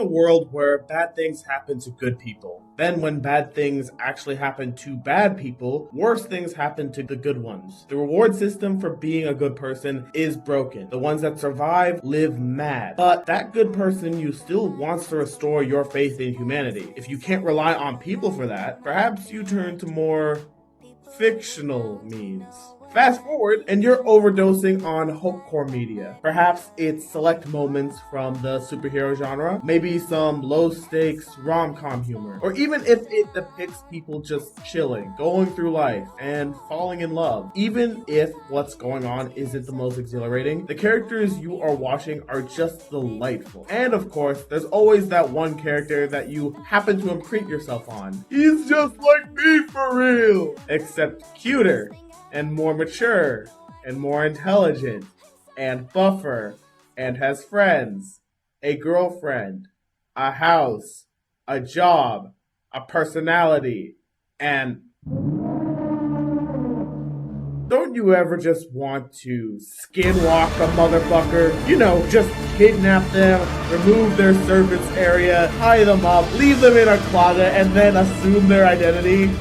A world where bad things happen to good people. Then, when bad things actually happen to bad people, worse things happen to the good ones. The reward system for being a good person is broken. The ones that survive live mad. But that good person you still wants to restore your faith in humanity. If you can't rely on people for that, perhaps you turn to more fictional means. Fast forward, and you're overdosing on hopecore media. Perhaps it's select moments from the superhero genre, maybe some low-stakes rom-com humor, or even if it depicts people just chilling, going through life, and falling in love. Even if what's going on isn't the most exhilarating, the characters you are watching are just delightful. And of course, there's always that one character that you happen to imprint yourself on. He's just like me for real! Except cuter, and more mature, and more intelligent, and buffer, and has friends, a girlfriend, a house, a job, a personality, and don't you ever just want to skinwalk a motherfucker? You know, just kidnap them, remove their service area, tie them up, leave them in a closet, and then assume their identity?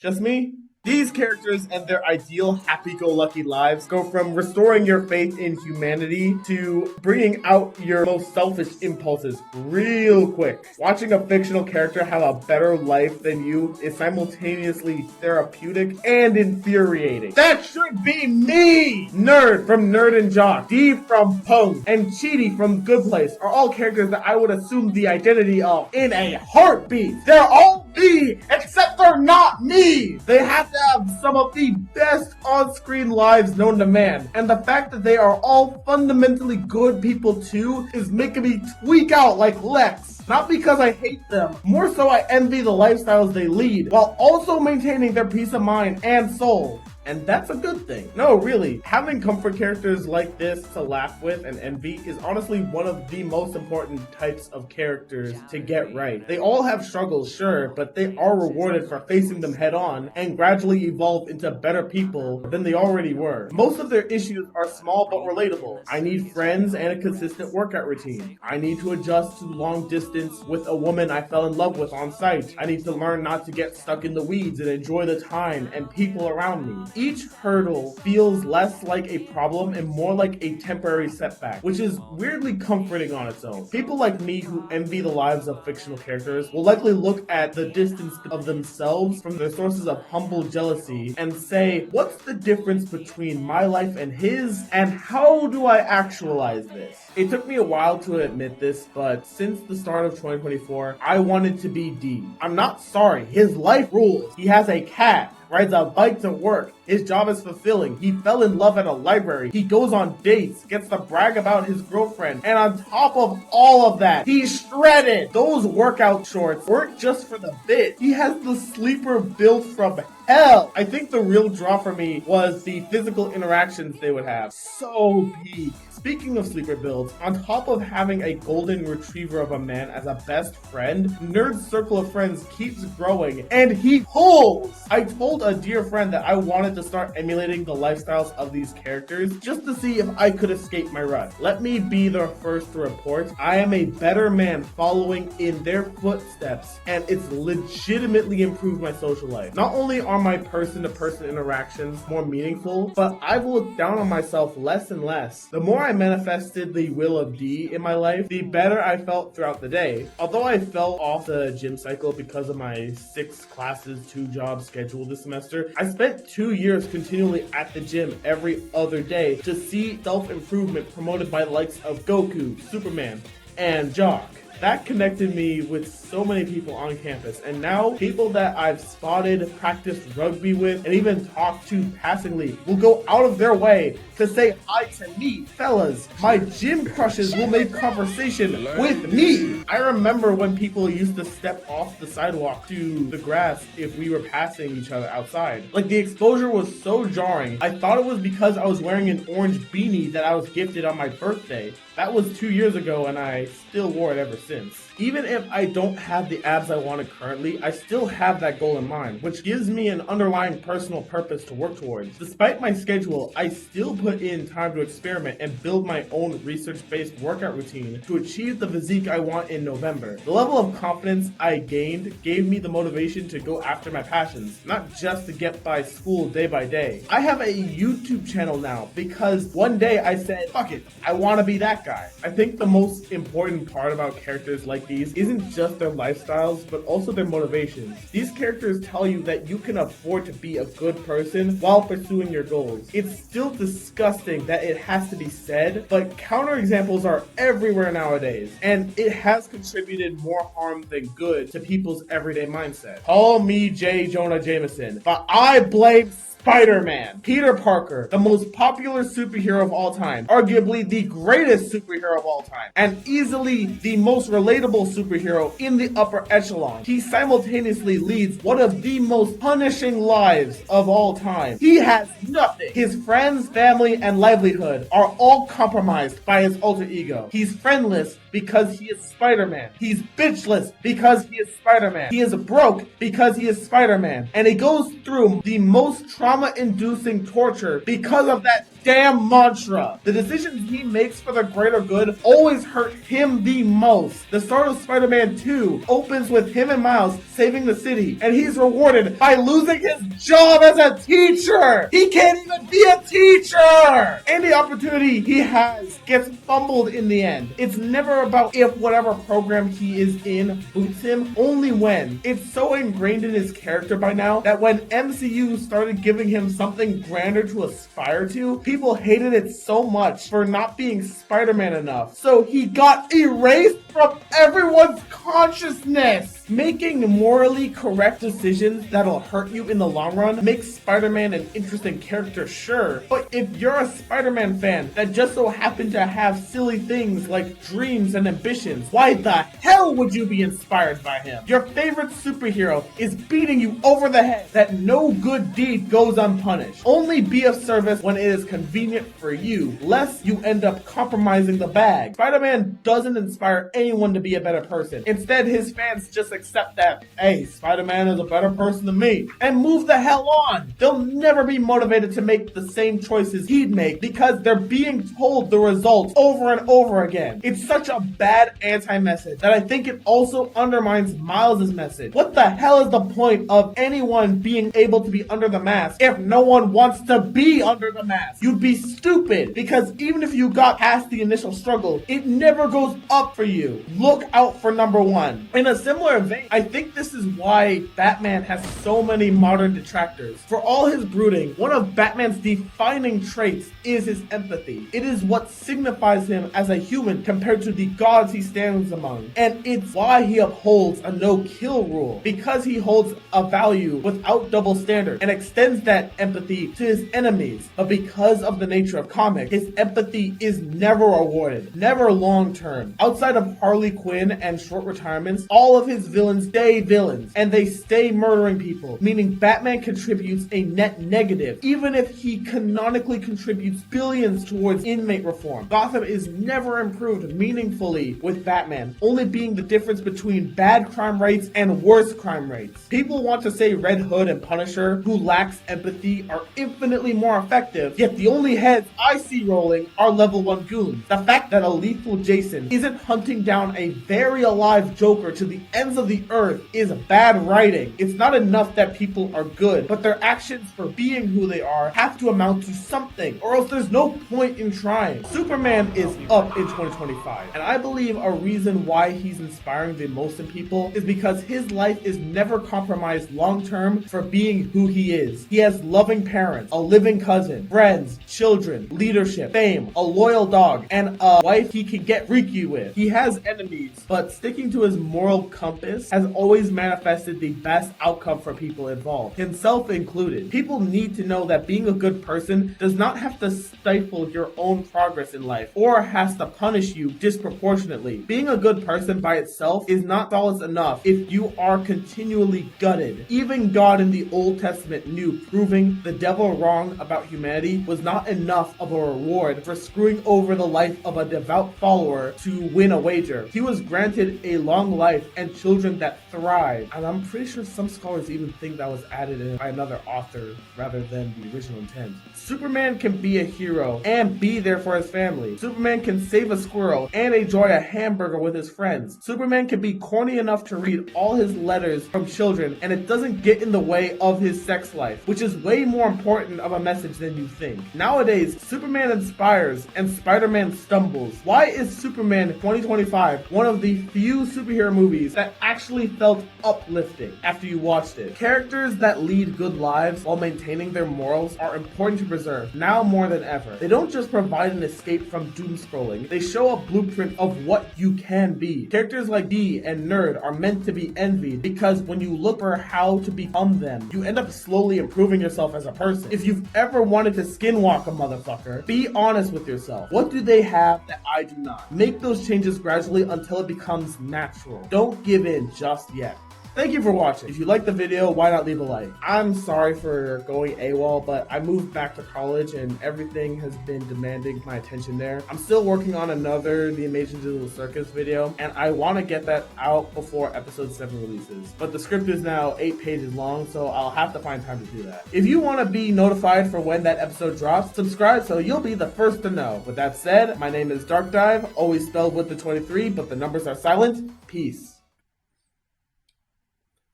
Just me? These characters and their ideal happy-go-lucky lives go from restoring your faith in humanity to bringing out your most selfish impulses real quick. Watching a fictional character have a better life than you is simultaneously therapeutic and infuriating. That should be me! Nerd from Nerd and Jock, D from Pong, and Cheaty from Good Place are all characters that I would assume the identity of in a heartbeat. They're all me, except they're not me! They have to have some of the best on-screen lives known to man, and the fact that they are all fundamentally good people too is making me tweak out like Lex. Not because I hate them, more so I envy the lifestyles they lead, while also maintaining their peace of mind and soul. And that's a good thing. No, really, having comfort characters like this to laugh with and envy is honestly one of the most important types of characters to get right. They all have struggles, sure, but they are rewarded for facing them head on and gradually evolve into better people than they already were. Most of their issues are small but relatable. I need friends and a consistent workout routine. I need to adjust to long distance with a woman I fell in love with on site. I need to learn not to get stuck in the weeds and enjoy the time and people around me. Each hurdle feels less like a problem and more like a temporary setback, which is weirdly comforting on its own. People like me who envy the lives of fictional characters will likely look at the distance of themselves from their sources of humble jealousy and say, what's the difference between my life and his, and how do I actualize this? It took me a while to admit this, but since the start of 2024, I wanted to be D. I'm not sorry, his life rules. He has a cat, rides a bike to work. His job is fulfilling. He fell in love at a library. He goes on dates, gets to brag about his girlfriend, and on top of all of that, he's shredded. Those workout shorts weren't just for the bit. He has the sleeper built from hell. I think the real draw for me was the physical interactions they would have. So peak. Speaking of sleeper builds, on top of having a golden retriever of a man as a best friend, Nerd's circle of friends keeps growing, and he pulls! I told a dear friend that I wanted to start emulating the lifestyles of these characters just to see if I could escape my rut. Let me be the first to report, I am a better man following in their footsteps, and it's legitimately improved my social life. Not only are my person-to-person interactions more meaningful, but I've looked down on myself less and less. The more I manifested the will of D in my life, the better I felt throughout the day. Although I fell off the gym cycle because of my 6 classes, 2 job schedule this semester, I spent 2 years continually at the gym every other day to see self-improvement promoted by the likes of Goku, Superman, and Jock. That connected me with so many people on campus, and now people that I've spotted, practiced rugby with, and even talked to passingly will go out of their way to say hi to me. Fellas, my gym crushes will make conversation with me. I remember when people used to step off the sidewalk to the grass if we were passing each other outside. Like, the exposure was so jarring. I thought it was because I was wearing an orange beanie that I was gifted on my birthday. That was 2 years ago and I still wore it ever since. Even if I don't have the abs I wanted currently, I still have that goal in mind, which gives me an underlying personal purpose to work towards. Despite my schedule, I still put in time to experiment and build my own research-based workout routine to achieve the physique I want in November. The level of confidence I gained gave me the motivation to go after my passions, not just to get by school day by day. I have a YouTube channel now because one day I said, fuck it, I want to be that guy. I think the most important part about characters like these isn't just their lifestyles, but also their motivations. These characters tell you that you can afford to be a good person while pursuing your goals. It's still disgusting that it has to be said, but counterexamples are everywhere nowadays, and it has contributed more harm than good to people's everyday mindset. Call me J. Jonah Jameson, but I blame Spider-Man. Peter Parker, the most popular superhero of all time, arguably the greatest superhero of all time, and easily the most relatable superhero in the upper echelon. He simultaneously leads one of the most punishing lives of all time. He has nothing. His friends, family, and livelihood are all compromised by his alter ego. He's friendless because he is Spider-Man. He's bitchless because he is Spider-Man. He is broke because he is Spider-Man. And he goes through the most trauma-inducing torture because of that damn mantra. The decisions he makes for the greater good always hurt him the most. The start of Spider-Man 2 opens with him and Miles saving the city, and he's rewarded by losing his job as a teacher. He can't even be a teacher! Any opportunity he has gets fumbled in the end. It's never about if whatever program he is in boots him, only when. It's so ingrained in his character by now that when MCU started giving him something grander to aspire to, people hated it so much for not being Spider-Man enough. So he got erased from everyone's consciousness. Making morally correct decisions that'll hurt you in the long run makes Spider-Man an interesting character, sure. But if you're a Spider-Man fan that just so happened to have silly things like dreams and ambitions, why the hell would you be inspired by him? Your favorite superhero is beating you over the head that no good deed goes unpunished. Only be of service when it is convenient for you, lest you end up compromising the bag. Spider-Man doesn't inspire anyone to be a better person. Instead, his fans just accept that, hey, Spider-Man is a better person than me, and move the hell on. They'll never be motivated to make the same choices he'd make because they're being told the results over and over again. It's such a bad anti-message that I think it also undermines Miles' message. What the hell is the point of anyone being able to be under the mask if no one wants to be under the mask? You'd be stupid, because even if you got past the initial struggle, it never goes up for you. Look out for number one. In a similar vein, I think this is why Batman has so many modern detractors. For all his brooding, one of Batman's defining traits is his empathy. It is what signifies him as a human compared to the gods he stands among. And it's why he upholds a no-kill rule, because he holds a value without double standard and extends that empathy to his enemies. But because of the nature of comics, his empathy is never awarded, never long-term. Outside of Harley Quinn and short retirements, all of his villains stay villains, and they stay murdering people, meaning Batman contributes a net negative, even if he canonically contributes billions towards inmate reform. Gotham is never improved meaningfully with Batman, only being the difference between bad crime rates and worse crime rates. People want to say Red Hood and Punisher, who lacks empathy, are infinitely more effective, yet the only heads I see rolling are level 1 goons. The fact that a lethal Jason isn't hunting down a very alive Joker to the ends of the earth is bad writing. It's not enough that people are good, but their actions for being who they are have to amount to something, or else there's no point in trying. Superman is up in 2025, and I believe a reason why he's inspiring the most in people is because his life is never compromised long-term for being who he is. He has loving parents, a living cousin, friends, children, leadership, fame, a loyal dog, and a wife he can get freaky with. He has enemies, but sticking to his moral compass artist, has always manifested the best outcome for people involved, himself included. People need to know that being a good person does not have to stifle your own progress in life or has to punish you disproportionately. Being a good person by itself is not solace enough if you are continually gutted. Even God in the Old Testament knew proving the devil wrong about humanity was not enough of a reward for screwing over the life of a devout follower to win a wager. He was granted a long life and children that thrive. And I'm pretty sure some scholars even think that was added in by another author rather than the original intent. Superman can be a hero and be there for his family. Superman can save a squirrel and enjoy a hamburger with his friends. Superman can be corny enough to read all his letters from children and it doesn't get in the way of his sex life, which is way more important of a message than you think. Nowadays, Superman inspires and Spider-Man stumbles. Why is Superman 2025 one of the few superhero movies that actually felt uplifting after you watched it? Characters that lead good lives while maintaining their morals are important to preserve, now more than ever. They don't just provide an escape from doom scrolling, they show a blueprint of what you can be. Characters like D and Nerd are meant to be envied because when you look for how to become them, you end up slowly improving yourself as a person. If you've ever wanted to skinwalk a motherfucker, be honest with yourself. What do they have that I do not? Make those changes gradually until it becomes natural. Don't give in just yet. Thank you for watching. If you liked the video, why not leave a like? I'm sorry for going AWOL, but I moved back to college and everything has been demanding my attention there. I'm still working on another The Amazing Digital Circus video, and I want to get that out before episode 7 releases. But the script is now 8 pages long, so I'll have to find time to do that. If you want to be notified for when that episode drops, subscribe so you'll be the first to know. With that said, my name is Dark Dive, always spelled with the 23, but the numbers are silent. Peace.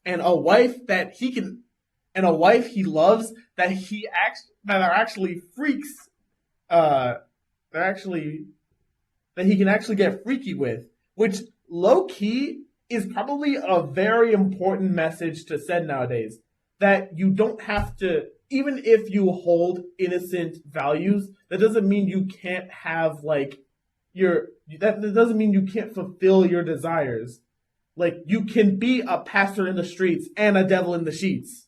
And a wife he loves that are actually freaks, that he can actually get freaky with, which low key is probably a very important message to send nowadays. That you don't have to, even if you hold innocent values, that doesn't mean you can't have that doesn't mean you can't fulfill your desires. Like, you can be a pastor in the streets and a devil in the sheets.